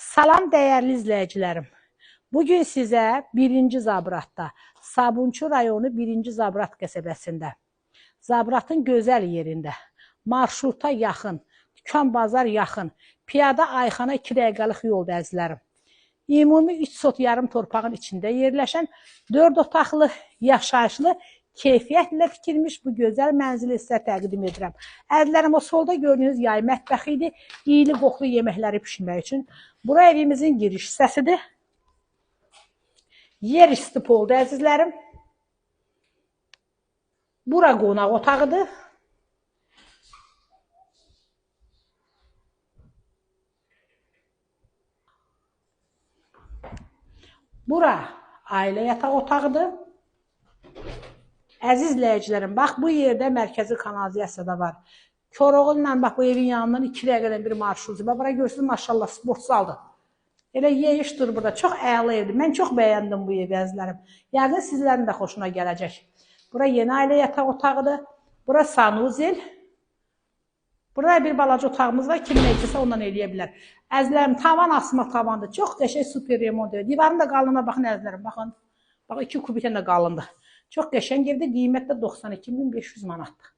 Salam dəyərli izləyicilərim. Bugün sizə 1-ci Zabratda, Sabunçu rayonu 1-ci Zabrat qəsəbəsində, Zabratın gözəl yerində, marşruta yaxın, dükan bazar yaxın, piyada Ayxana 2 dəqiqəlik yolda əzizlərim. Ümumi 3 sot yarım torpağın içində yerləşən 4 otaqlı, yaşayışlı, keyfiyyətlə tikilmiş bu gözəl mənzili sizə təqdim edirəm. Əzizlərim, o solda gördüyünüz yay mətbəxi idi, iyili qoxlu yeməkləri pişirmək üçün. Bura evimizin giriş hissəsidir. Yer üstü poldu əzizlərim. Bura qonaq otağıdır. Bura ailə yataq otağıdır. Əziz izləyicilərim, bax bu yerdə mərkəzi kanalizasiya da var. Koroğunla bax bu evin yanından 2 dəqiqədən bir marşrut. Bax bura görsünüz, maşallah sport saldır. Elə yeyiş dur burada. Çox əla evdir. Mən çox bəyəndim bu evi əzizlərim. Yəqin sizlərin də xoşuna gələcək. Bura yeni ailə yataq otağıdır. Bura sanuzel. Burada bir balaca otağımız var. Kim nə etsə ondan eləyə bilər. Əzizlərim, tavan asma tavandır. Çox qəşəng super remont edir. Divarın da qalınlığına baxın əzizlərim. Baxın. Bax 2 kubikdən də qalındır. Çox qəşəng evdir. Qiymət də 92.500 manatdır.